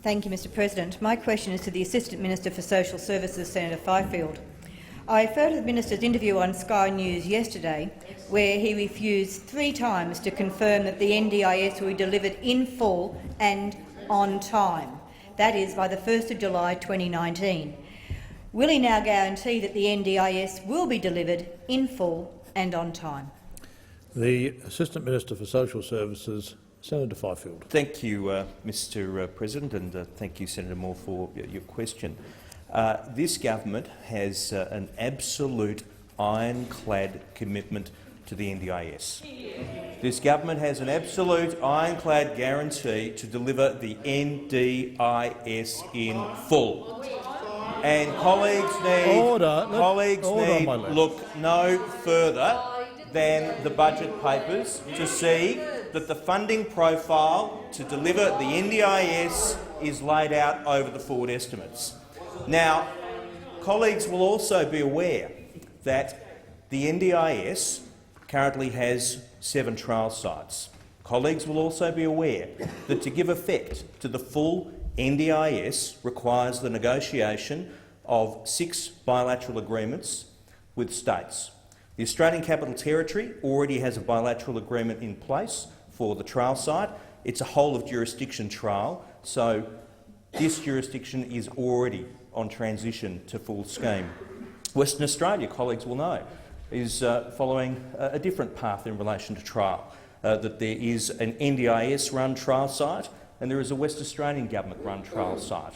Thank you, Mr President. My question is to the Assistant Minister for Social Services, Senator Fifield. I refer to the Minister's interview on Sky News yesterday, where he refused 3 times to confirm that the NDIS will be delivered in full and on time. That is, by the 1st of July 2019. Will he now guarantee that the NDIS will be delivered in full and on time? The Assistant Minister for Social Services, Senator Fifield. Thank you, Mr President, and thank you, Senator Moore, for your question. This government has an absolute ironclad commitment to the NDIS. This government has an absolute ironclad guarantee to deliver the NDIS in full. And colleagues need look no further than the budget papers to see that the funding profile to deliver the NDIS is laid out over the forward estimates. Now, colleagues will also be aware that the NDIS currently has 7 trial sites. Colleagues will also be aware that to give effect to the full NDIS requires the negotiation of 6 bilateral agreements with states. The Australian Capital Territory already has a bilateral agreement in place for the trial site. It's a whole-of-jurisdiction trial, so this jurisdiction is already on transition to full scheme. Western Australia, colleagues will know, is following a different path in relation to trial, that there is an NDIS-run trial site and there is a West Australian government-run trial site.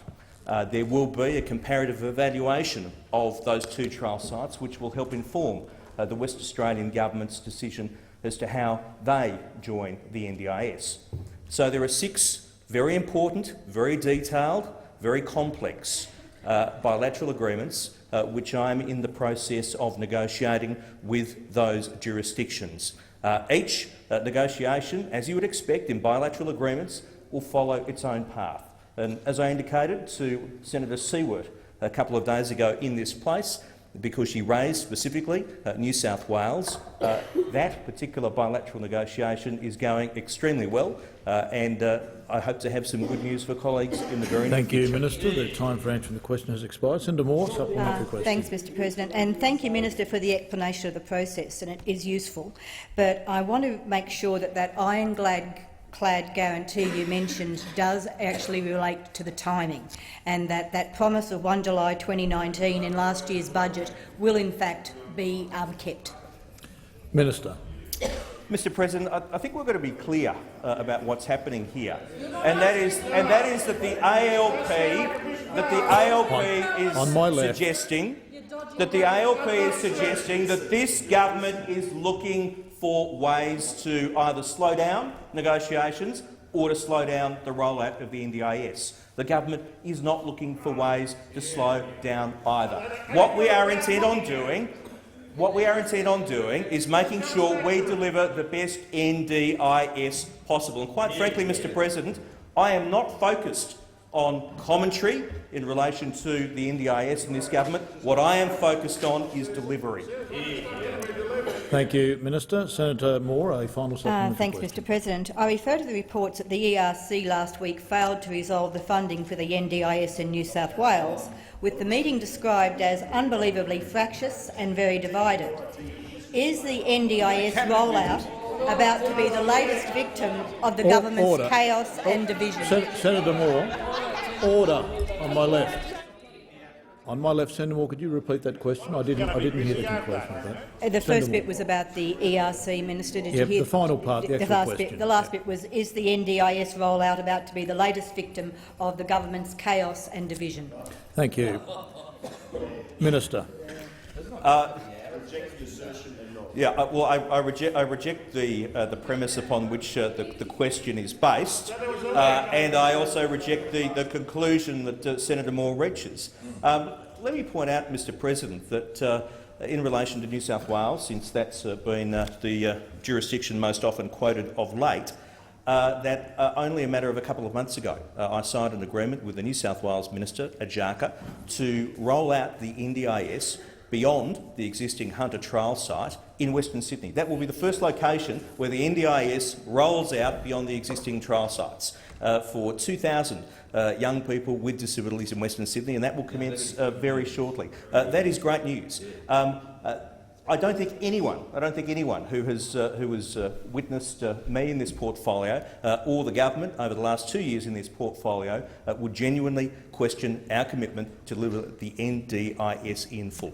There will be a comparative evaluation of those 2 trial sites, which will help inform the West Australian government's decision as to how they join the NDIS. So there are 6 very important, very detailed, very complex bilateral agreements which I am in the process of negotiating with those jurisdictions. Each negotiation, as you would expect in bilateral agreements, will follow its own path. And as I indicated to Senator Seward a couple of days ago in this place, because she raised specifically New South Wales, that particular bilateral negotiation is going extremely well, and I hope to have some good news for colleagues in the very near future. Thank you, Minister. The time for answering the question has expired. Senator Moore, supplementary question. Thanks, Mr President, and thank you, Minister, for the explanation of the process, and it is useful. But I want to make sure that that ironclad guarantee you mentioned does actually relate to the timing, and that promise of 1 July 2019 in last year's budget will in fact be kept. Minister. Mr President, I think we're going to be clear about what's happening here, and that is that the ALP is suggesting that this government is looking for ways to either slow down negotiations or to slow down the rollout of the NDIS. The government is not looking for ways to slow down either. What we are intent on doing is making sure we deliver the best NDIS possible. And quite frankly, Mr President, I am not focused on commentary in relation to the NDIS in this government. What I am focused on is delivery. Thank you, Minister. Senator Moore, a final supplementary Thanks, question. Mr President. I refer to the reports that the ERC last week failed to resolve the funding for the NDIS in New South Wales, with the meeting described as unbelievably fractious and very divided. Is the NDIS rollout about to be the latest victim of the government's chaos and division? Senator Moore, order on my left. On my left, Senator Moore, could you repeat that question? I didn't hear the conclusion of that. The first bit was about the ERC, Minister. Did you hear the final part, the actual question. The last bit was, is the NDIS rollout about to be the latest victim of the government's chaos and division? Thank you. Minister. Well, I reject the premise upon which the question is based, and I also reject the conclusion that Senator Moore reaches. Let me point out, Mr President, that in relation to New South Wales, since that's been the jurisdiction most often quoted of late, that only a matter of a couple of months ago I signed an agreement with the New South Wales Minister, Ajaka, to roll out the NDIS beyond the existing Hunter Trail site in Western Sydney. That will be the first location where the NDIS rolls out beyond the existing trail sites for 2,000 young people with disabilities in Western Sydney, and that will commence very shortly. That is great news. I don't think anyone who has witnessed me in this portfolio or the government over the last 2 years in this portfolio would genuinely question our commitment to deliver the NDIS in full.